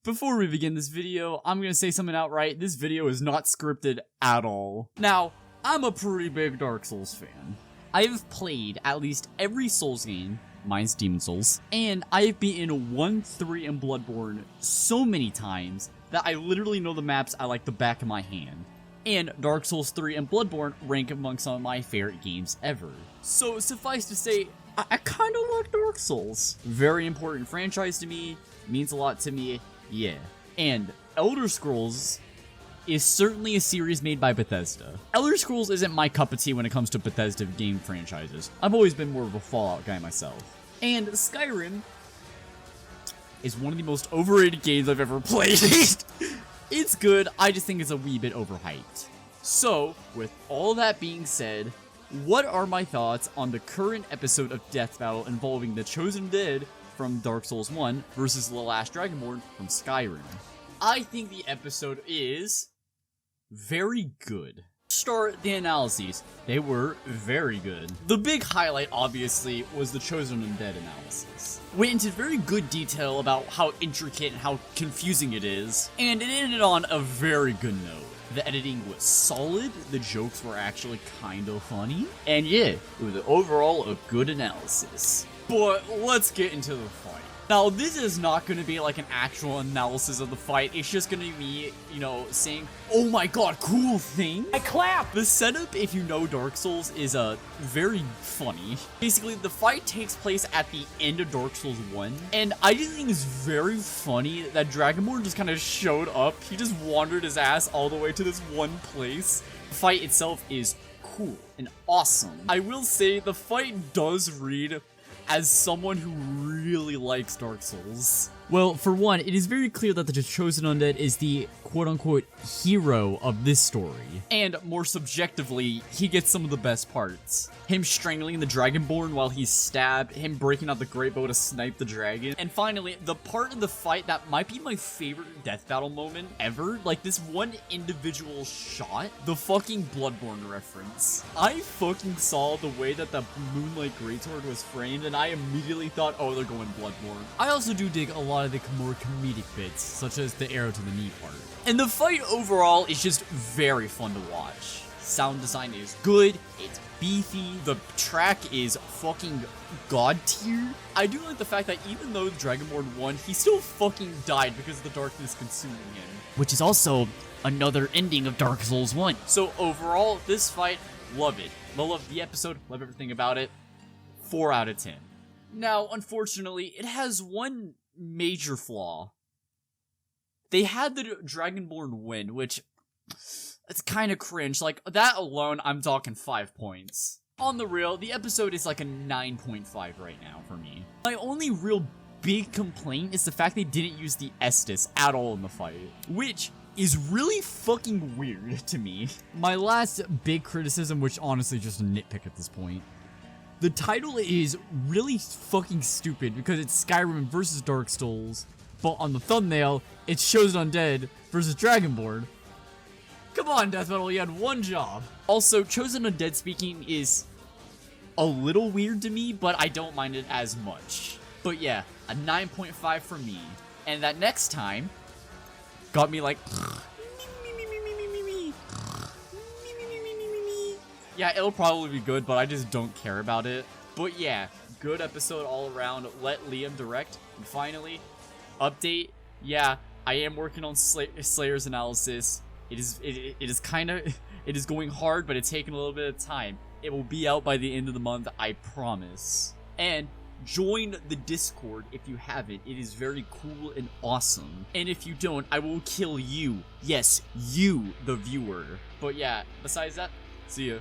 Before we begin this video, I'm gonna say something outright. This video is not scripted at all. Now, I'm a pretty big Dark Souls fan. I have played at least every Souls game, mine's Demon Souls, and I have beaten 1, 3, and Bloodborne so many times that I literally know the maps I like the back of my hand. And Dark Souls 3 and Bloodborne rank among some of my favorite games ever. So suffice to say, I kinda like Dark Souls. Very important franchise to me, means a lot to me, yeah. And Elder Scrolls is certainly a series made by Bethesda. Elder Scrolls isn't my cup of tea when it comes to Bethesda game franchises. I've always been more of a Fallout guy myself. And Skyrim is one of the most overrated games I've ever played. It's good, I just think it's a wee bit overhyped. So, with all that being said, what are my thoughts on the current episode of Death Battle involving the Chosen Undead from Dark Souls 1 versus the last Dragonborn from Skyrim? I think the episode is very good. Start the analyses. They were very good. The big highlight, obviously, was the Chosen Undead analysis. Went into very good detail about how intricate and how confusing it is, and it ended on a very good note. The editing was solid, the jokes were actually kind of funny, and yeah, it was overall a good analysis. But let's get into the fight. Now, this is not going to be like an actual analysis of the fight. It's just going to be me, saying, oh my god, cool thing. I clap! The setup, if you know Dark Souls, is very funny. Basically, the fight takes place at the end of Dark Souls 1. And I just think it's very funny that Dragonborn just kind of showed up. He just wandered his ass all the way to this one place. The fight itself is cool and awesome. I will say, the fight does read as someone who really likes Dark Souls. Well, for one, it is very clear that the Chosen Undead is the quote-unquote hero of this story. And more subjectively, he gets some of the best parts. Him strangling the Dragonborn while he's stabbed, him breaking out the great bow to snipe the dragon, and finally, the part of the fight that might be my favorite death battle moment ever, like this one individual shot, the fucking Bloodborne reference. I fucking saw the way that the Moonlight Greatsword was framed, and I immediately thought, oh, they're going Bloodborne. I also do dig a lot of the more comedic bits, such as the arrow to the knee part. And the fight overall is just very fun to watch. Sound design is good, it's beefy, the track is fucking god tier. I do like the fact that even though Dragonborn won, he still fucking died because the darkness consuming him. Which is also another ending of Dark Souls 1. So overall, this fight, love it. Love the episode, love everything about it. 4 out of 10. Now, unfortunately, it has one major flaw. They had the Dragonborn win, which it's kind of cringe. Like, that alone, I'm talking 5 points. On the real, the episode is like a 9.5 right now for me. My only real big complaint is the fact they didn't use the Estus at all in the fight, which is really fucking weird to me. My last big criticism, which honestly just a nitpick at this point. The title is really fucking stupid because it's Skyrim versus Dark Souls, but on the thumbnail, it's Chosen Undead versus Dragonborn. Come on, Death Battle, you had one job. Also, Chosen Undead speaking is a little weird to me, but I don't mind it as much. But yeah, a 9.5 for me. And that next time got me like, yeah, it'll probably be good, but I just don't care about it. But yeah, good episode all around. Let Liam direct. And finally, update. Yeah, I am working on Slayer's analysis. It is going hard, but it's taking a little bit of time. It will be out by the end of the month, I promise. And join the Discord if you haven't. It is very cool and awesome. And if you don't, I will kill you. Yes, you, the viewer. But yeah, besides that, see ya.